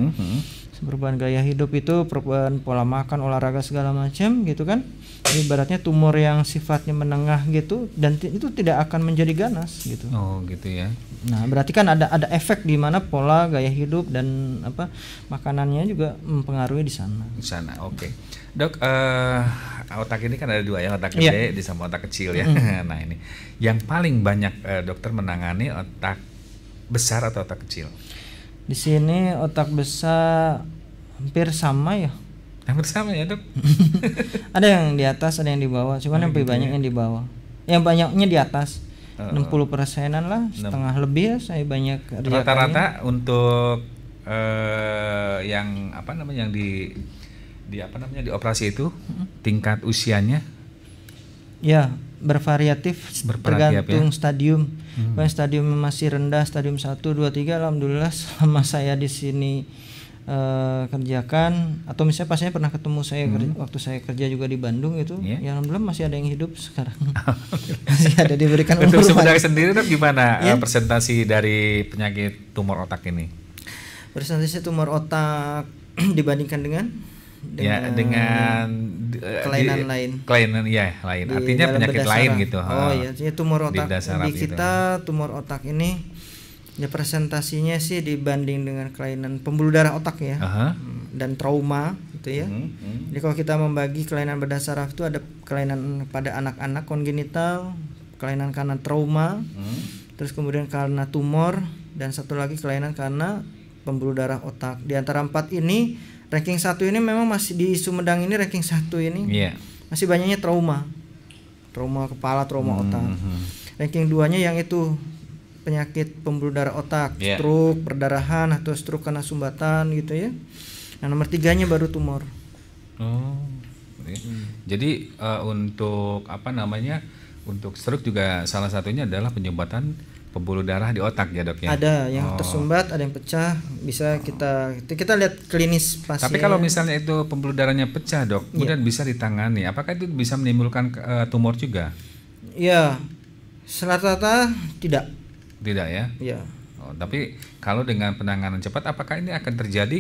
S3: Perubahan gaya hidup itu perubahan pola makan, olahraga segala macam gitu kan. Ibaratnya tumor yang sifatnya menengah gitu dan itu tidak akan menjadi ganas gitu. Oh, gitu ya. Nah, berarti kan ada efek di mana pola gaya hidup dan makanannya juga mempengaruhi di sana. Di sana. Oke.
S2: Dok, otak ini kan ada dua ya, otak gede sama otak kecil ya. Nah, ini yang paling banyak dokter menangani otak besar atau otak kecil?
S3: Di sini otak besar hampir sama ya.
S2: Hampir sama ya, Dok.
S3: Ada yang di atas, ada yang di bawah. Cuman yang lebih banyak yang di bawah. Yang banyaknya di atas. 60%-an lah, setengah lebih ya saya banyak.
S2: Rata-rata untuk yang yang di operasi itu tingkat usianya?
S3: Ya, bervariatif tergantung stadium. Kalau stadium masih rendah, stadium 1, 2, 3, alhamdulillah selama saya di sini kerjakan, atau misalnya pasiennya pernah ketemu saya waktu saya kerja juga di Bandung itu, ya alhamdulillah masih ada yang hidup sekarang. Masih ada diberikan umur.
S2: Untuk Sumedang sendiri Dok, gimana presentasi dari penyakit tumor otak ini?
S3: Presentasi tumor otak dibandingkan dengan kelainan lain.
S2: Kelainan lain. Artinya penyakit lain gitu.
S3: Oh iya, jadi tumor otak di kita, tumor otak ini ya presentasinya sih dibanding dengan kelainan pembuluh darah otak ya. Dan trauma gitu ya. Jadi kalau kita membagi kelainan bedah saraf itu ada kelainan pada anak-anak kongenital, kelainan karena trauma, terus kemudian karena tumor, dan satu lagi kelainan karena pembuluh darah otak. Di antara 4 ini ranking 1 ini memang masih di Sumedang ini, ranking 1 ini masih banyaknya trauma kepala, trauma otak. Ranking 2-nya yang itu penyakit pembuluh darah otak, stroke, perdarahan atau stroke karena sumbatan gitu ya. Nah, nomor 3-nya baru tumor.
S2: gitu ya. Jadi untuk apa namanya, untuk stroke juga salah satunya adalah penyumbatan pembuluh darah di otak ya dok ya.
S3: Ada yang tersumbat, ada yang pecah, bisa kita lihat klinis pasien.
S2: Tapi kalau misalnya itu pembuluh darahnya pecah dok, kemudian bisa ditangani, apakah itu bisa menimbulkan tumor juga?
S3: Iya, rata-rata tidak.
S2: Tidak ya?
S3: Iya.
S2: Tapi kalau dengan penanganan cepat, apakah ini akan terjadi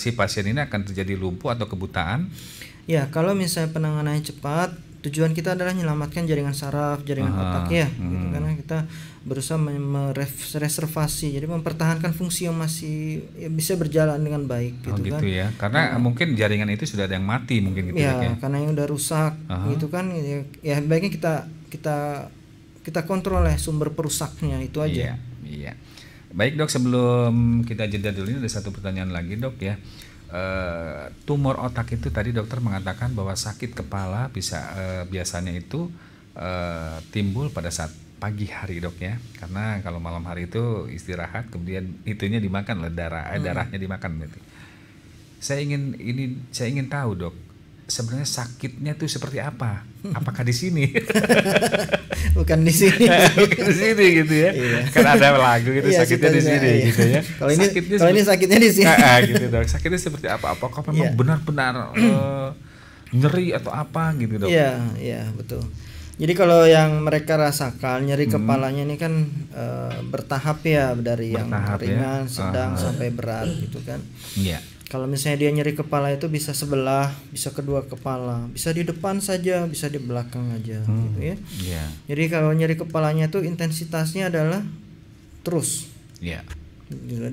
S2: si pasien ini akan terjadi lumpuh atau kebutaan?
S3: Ya, kalau misalnya penanganannya cepat, tujuan kita adalah menyelamatkan jaringan saraf, jaringan otak ya, gitu. Karena kita berusaha mereservasi, jadi mempertahankan fungsi yang masih bisa berjalan dengan baik, gitu kan.
S2: Ya, karena mungkin jaringan itu sudah ada yang mati mungkin gitu
S3: ya. Karena yang udah rusak, gitu kan. Ya baiknya kita kontrol ya sumber perusaknya itu aja.
S2: Iya. Baik dok, sebelum kita jeda dulu ini ada satu pertanyaan lagi dok ya. Tumor otak itu tadi dokter mengatakan bahwa sakit kepala bisa biasanya itu timbul pada saat pagi hari dok ya, karena kalau malam hari itu istirahat, kemudian itunya dimakan oleh darahnya dimakan berarti. Saya ingin tahu dok, sebenarnya sakitnya itu seperti apa? Apakah di sini?
S3: Bukan di sini.
S2: Bukan di sini gitu ya. Iya. Kan ada lagu gitu, sakitnya di sini gitu ya.
S3: Kalau ini sakitnya di sini.
S2: Gitu dok. Sakitnya seperti apa? Apakah memang benar-benar nyeri atau apa gitu dok?
S3: Iya, betul. Jadi kalau yang mereka rasakan nyeri kepalanya ini kan bertahap ya, dari yang ringan, sedang sampai berat gitu kan.
S2: Iya.
S3: Kalau misalnya dia nyeri kepala itu bisa sebelah, bisa kedua kepala, bisa di depan saja, bisa di belakang aja gitu ya.
S2: Yeah.
S3: Jadi kalau nyeri kepalanya itu intensitasnya adalah terus.
S2: Yeah.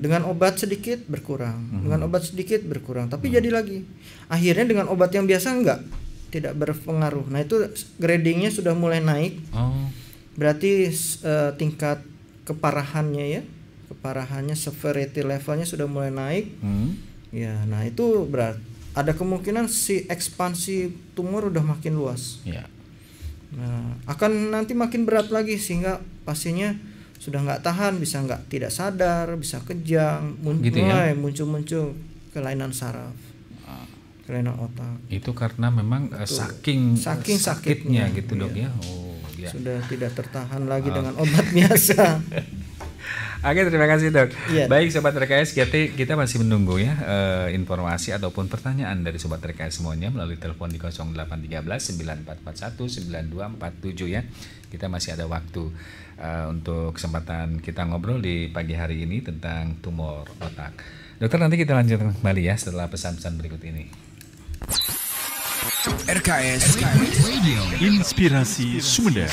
S3: Dengan obat sedikit berkurang, dengan obat sedikit berkurang, tapi jadi lagi. Akhirnya dengan obat yang biasa tidak berpengaruh. Nah itu gradingnya sudah mulai naik. Berarti tingkat keparahannya severity levelnya sudah mulai naik. Ya, nah itu berat. Ada kemungkinan si ekspansi tumor udah makin luas.
S2: Ya.
S3: Nah, akan nanti makin berat lagi sehingga pasiennya sudah nggak tahan, bisa tidak sadar, bisa kejang, mulai muncul kelainan saraf, kelainan otak.
S2: Itu karena memang saking sakitnya gitu dok ya.
S3: Sudah tidak tertahan lagi dengan obat biasa.
S2: Oke, terima kasih dok. Baik sobat RKS, kita masih menunggu ya informasi ataupun pertanyaan dari sobat RKS semuanya melalui telepon di 0813 9441 9247 ya. Kita masih ada waktu untuk kesempatan kita ngobrol di pagi hari ini tentang tumor otak. Dokter, nanti kita lanjutkan kembali ya setelah pesan-pesan berikut ini.
S1: RKS Radio Inspirasi Sumeda.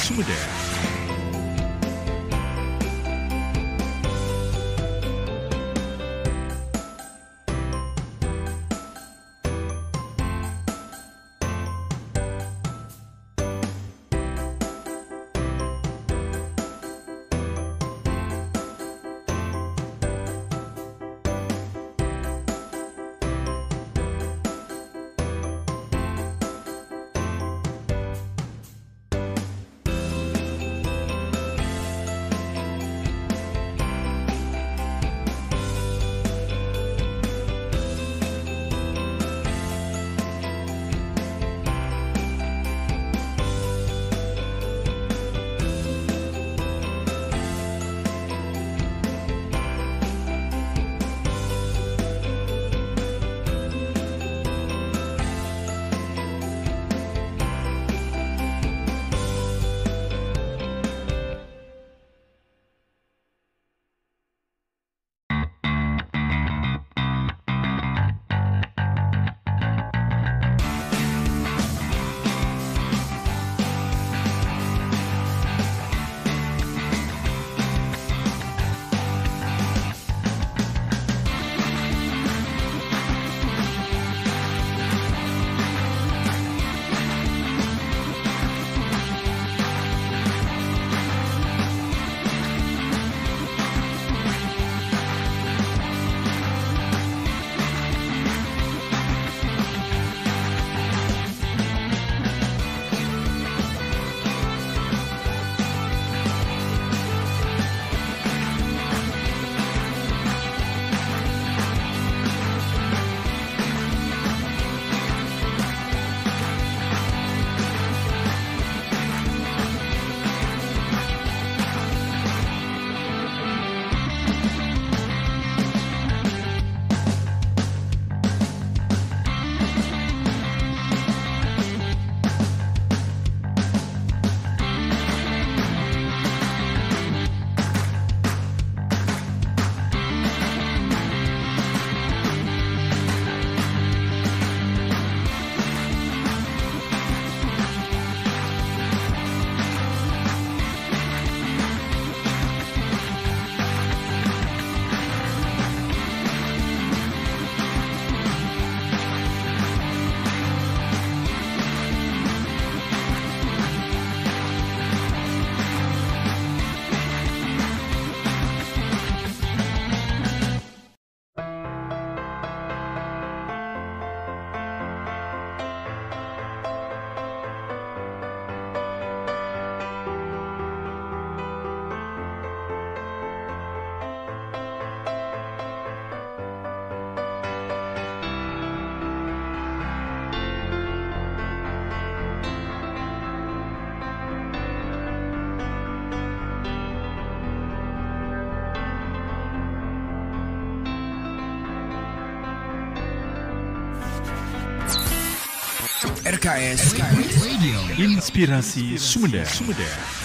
S1: SKS Radio Inspirasi Sumedang.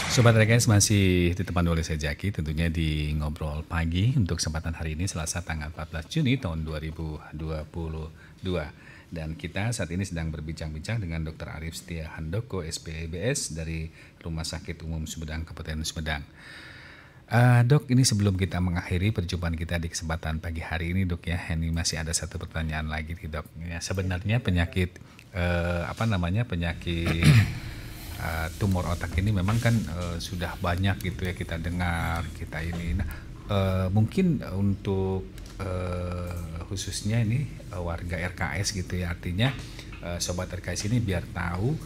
S2: Sobat RKS masih ditemani oleh saya Jaki, tentunya di Ngobrol Pagi untuk kesempatan hari ini Selasa tanggal 14 Juni tahun 2022. Dan kita saat ini sedang berbincang-bincang dengan Dr. Arif Setia Handoko, SPBS dari Rumah Sakit Umum Sumedang, Kabupaten Sumedang. Dok, ini sebelum kita mengakhiri perjumpaan kita di kesempatan pagi hari ini, Dok ya, ini masih ada satu pertanyaan lagi nih, Dok. Ya, sebenarnya penyakit penyakit tumor otak ini memang kan sudah banyak gitu ya kita dengar kita ini. Nah, mungkin untuk khususnya ini warga RKS gitu ya, artinya sobat RKS ini biar tahu.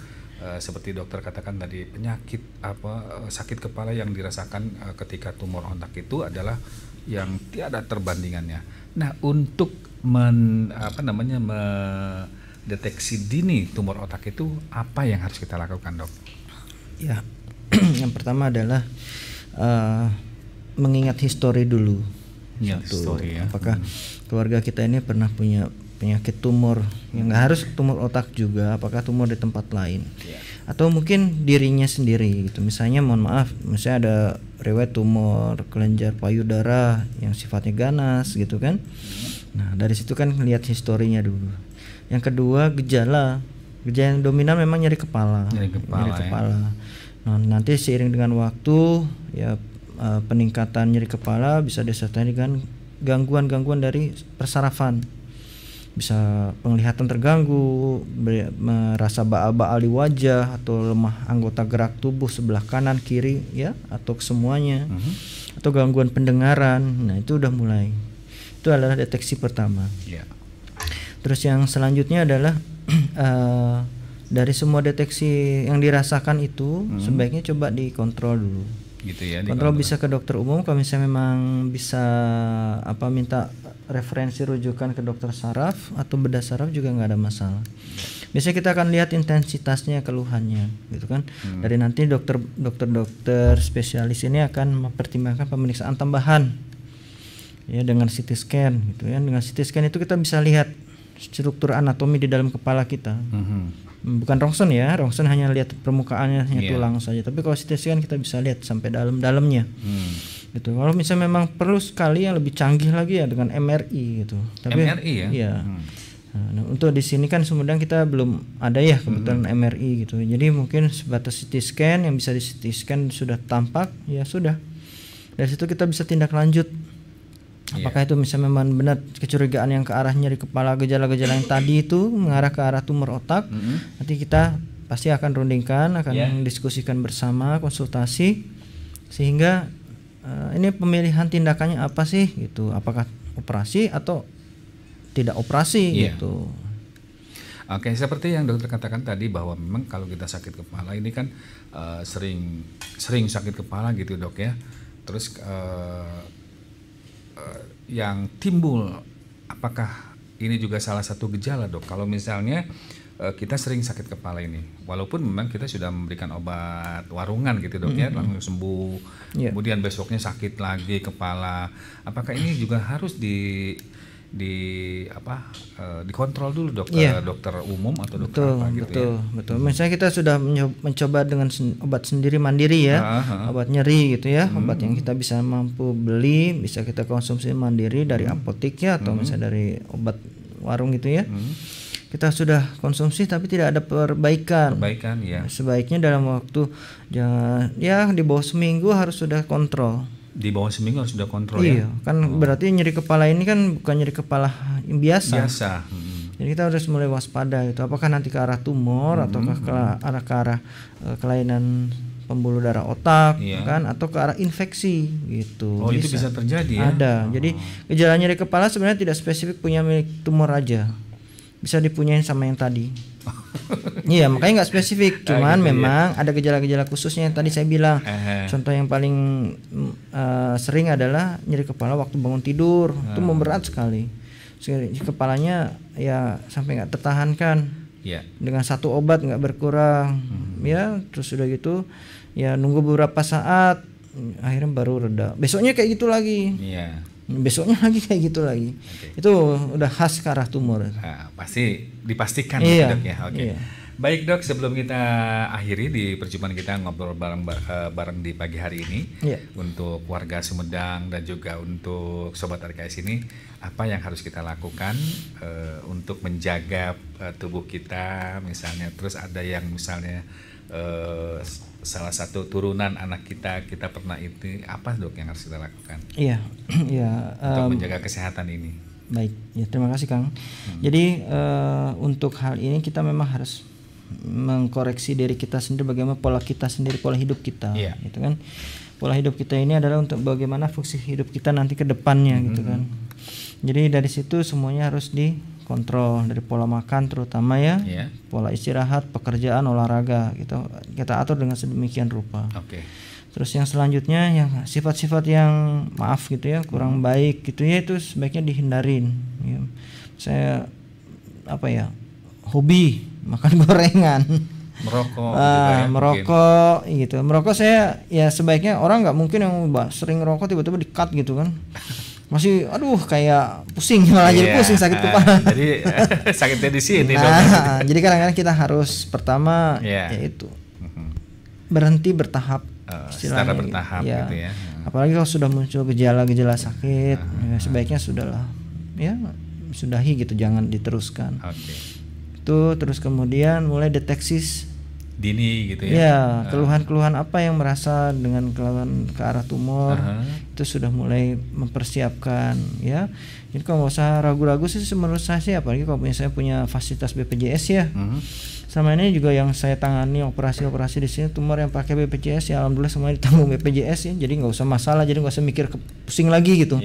S2: Seperti dokter katakan tadi, penyakit sakit kepala yang dirasakan ketika tumor otak itu adalah yang tiada terbandingannya. Nah, untuk mendeteksi dini tumor otak itu apa yang harus kita lakukan, Dok?
S3: Ya, yang pertama adalah mengingat histori dulu.
S2: Histori, ya.
S3: Apakah keluarga kita ini pernah punya penyakit tumor yang nggak harus tumor otak juga, apakah tumor di tempat lain, atau mungkin dirinya sendiri gitu. Misalnya misalnya ada riwayat tumor kelenjar payudara yang sifatnya ganas gitu kan. Nah, dari situ kan lihat historinya dulu. Yang kedua, gejala yang dominan memang nyeri kepala. Nah, nanti seiring dengan waktu ya peningkatan nyeri kepala bisa disertai dengan gangguan dari persarafan. Bisa penglihatan terganggu, merasa baal-baal di wajah atau lemah anggota gerak tubuh sebelah kanan kiri ya, atau kesemuanya, atau gangguan pendengaran. Nah, itu udah mulai. Itu adalah deteksi pertama. Terus yang selanjutnya adalah dari semua deteksi yang dirasakan itu sebaiknya coba dikontrol dulu. Gitu ya, kontrol bisa ke dokter umum kalau misalnya memang bisa minta referensi rujukan ke dokter saraf atau bedah saraf juga nggak ada masalah. Biasanya kita akan lihat intensitasnya, keluhannya gitu kan. Dari nanti dokter spesialis ini akan mempertimbangkan pemeriksaan tambahan ya dengan CT scan gitu ya. Dengan CT scan itu kita bisa lihat struktur anatomi di dalam kepala kita. Bukan rongsen ya, rongsen hanya lihat permukaannya, hanya tulang saja. Tapi kalau CT scan kita bisa lihat sampai dalam-dalamnya. Gitu. Kalau misalnya memang perlu sekali yang lebih canggih lagi ya dengan MRI gitu. Tapi
S2: MRI ya.
S3: Iya. Nah, untuk di sini kan Sumedang kita belum ada ya kebetulan MRI gitu. Jadi mungkin sebatas CT scan, yang bisa di CT scan sudah tampak, ya sudah. Dari situ kita bisa tindak lanjut. Apakah itu misalnya memang benar kecurigaan yang ke arah nyeri kepala, gejala-gejala yang tadi itu mengarah ke arah tumor otak. Nanti kita pasti akan rundingkan, akan diskusikan bersama, konsultasi, sehingga ini pemilihan tindakannya apa sih gitu. Apakah operasi atau tidak operasi gitu.
S2: Oke, seperti yang dokter katakan tadi bahwa memang kalau kita sakit kepala ini kan sering sakit kepala gitu, Dok ya. Terus yang timbul, apakah ini juga salah satu gejala, Dok? Kalau misalnya kita sering sakit kepala ini, walaupun memang kita sudah memberikan obat warungan gitu, Dok ya, langsung sembuh, kemudian besoknya sakit lagi kepala, apakah ini juga harus dikontrol dulu dokter umum atau dokter
S3: betul. Misalnya kita sudah mencoba dengan obat sendiri mandiri ya, obat nyeri gitu ya, obat yang kita bisa mampu beli, bisa kita konsumsi mandiri dari apotek ya, atau misalnya dari obat warung gitu ya. Kita sudah konsumsi tapi tidak ada perbaikan ya. Sebaiknya dalam waktu di bawah seminggu harus sudah kontrol.
S2: Di bawah seminggu harus sudah kontrol
S3: ya? Kan berarti nyeri kepala ini kan bukan nyeri kepala yang biasa. Jadi kita harus mulai waspada itu. Apakah nanti ke arah tumor ataukah ke arah kelainan pembuluh darah otak kan, atau ke arah infeksi gitu.
S2: Itu bisa terjadi ya?
S3: Ada. Jadi gejala nyeri kepala sebenarnya tidak spesifik punya milik tumor aja. Bisa dipunyain sama yang tadi. Iya, makanya nggak spesifik. Cuman memang ada gejala-gejala khususnya yang tadi saya bilang. Contoh yang paling sering adalah nyeri kepala waktu bangun tidur. Itu memberat sekali. Kepalanya ya sampai nggak tertahankan. Dengan satu obat nggak berkurang. Ya, terus sudah gitu ya nunggu beberapa saat, akhirnya baru reda. Besoknya kayak gitu lagi. Besoknya lagi kayak gitu lagi. Itu udah khas ke arah tumor.
S2: Pasti dipastikan ya, Dok ya. Baik dok, sebelum kita akhiri di perjumpaan kita ngobrol bareng di pagi hari ini, untuk warga Sumedang dan juga untuk Sobat RKS ini, apa yang harus kita lakukan untuk menjaga tubuh kita, misalnya, terus ada yang misalnya salah satu turunan anak kita pernah itu, apa dok yang harus kita lakukan?
S3: Iya,
S2: untuk menjaga kesehatan ini.
S3: Baik, ya terima kasih Kang. Jadi untuk hal ini kita memang harus mengkoreksi diri kita sendiri, bagaimana pola kita sendiri, pola hidup kita, gitu kan. Pola hidup kita ini adalah untuk bagaimana fungsi hidup kita nanti ke depannya, gitu kan. Jadi dari situ semuanya harus dikontrol, dari pola makan terutama pola istirahat, pekerjaan, olahraga, gitu. Kita atur dengan sedemikian rupa. Terus yang selanjutnya yang sifat-sifat yang maaf gitu ya, kurang baik gitu ya, itu sebaiknya dihindarin. Ya. Saya hobi makan gorengan, merokok gitu. Merokok saya ya sebaiknya, orang nggak mungkin yang sering rokok tiba-tiba di-cut gitu kan. Masih kayak pusing, malah jadi pusing, sakit kepala.
S2: Jadi sakitnya di sini dong.
S3: Jadi kadang-kadang kita harus pertama yaitu berhenti bertahap,
S2: secara bertahap gitu ya.
S3: Apalagi kalau sudah muncul gejala-gejala sakit, sebaiknya sudahi gitu, jangan diteruskan. Itu terus kemudian mulai deteksi
S2: dini gitu ya.
S3: Keluhan-keluhan apa yang merasa dengan keluhan ke arah tumor, itu sudah mulai mempersiapkan ya. Jadi kalau nggak usah ragu-ragu sih menurut saya sih, apalagi kalau misalnya punya fasilitas BPJS ya. Sama ini juga yang saya tangani operasi-operasi di sini, tumor yang pakai BPJS ya alhamdulillah semuanya ditanggung BPJS ya. Jadi nggak usah masalah, jadi nggak usah mikir pusing lagi gitu.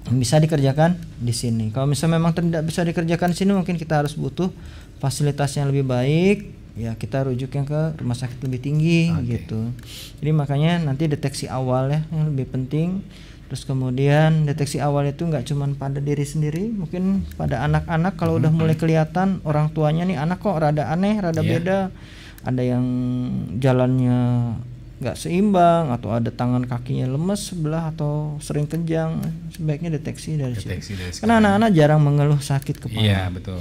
S3: Bisa dikerjakan di sini. Kalau misalnya memang tidak bisa dikerjakan di sini, mungkin kita harus butuh fasilitas yang lebih baik. Ya kita rujuk yang ke rumah sakit lebih tinggi gitu. Jadi makanya nanti deteksi awal ya yang lebih penting. Terus kemudian deteksi awal itu nggak cuma pada diri sendiri, mungkin pada anak-anak. Kalau udah mulai kelihatan orang tuanya nih, anak kok rada aneh, rada beda, ada yang jalannya nggak seimbang, atau ada tangan kakinya lemes sebelah atau sering kejang, sebaiknya deteksi dari situ. Karena anak-anak jarang mengeluh sakit kepala.
S2: Iya betul.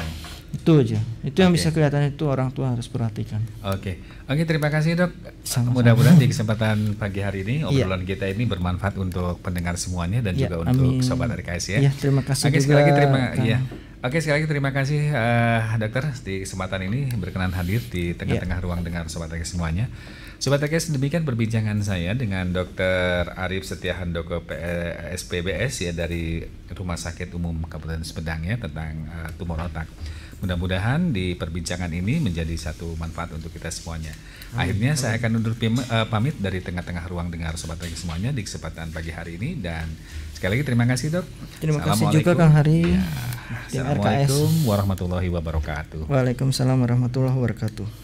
S3: Itu aja. Itu yang bisa kelihatan, itu orang tua harus perhatikan.
S2: Oke, terima kasih dok. Mudah-mudahan di kesempatan pagi hari ini obrolan kita ini bermanfaat untuk pendengar semuanya dan juga untuk Sobat RKS ya.
S3: Terima kasih.
S2: Sekali lagi terima kasih dokter di kesempatan ini berkenan hadir di tengah-tengah ruang dengar Sobat RKS semuanya. Sobat RKS, demikian perbincangan saya dengan Dr. Arif Setia Handoko SPBS ya, dari Rumah Sakit Umum Kabupaten Sumedang ya, tentang tumor otak. Mudah-mudahan di perbincangan ini menjadi satu manfaat untuk kita semuanya. Akhirnya saya akan undur pamit dari tengah-tengah ruang dengar Sobat RKS semuanya di kesempatan pagi hari ini, dan sekali lagi terima kasih dok.
S3: Terima kasih juga Kang Hari.
S2: Assalamualaikum warahmatullahi wabarakatuh.
S3: Waalaikumsalam warahmatullahi wabarakatuh.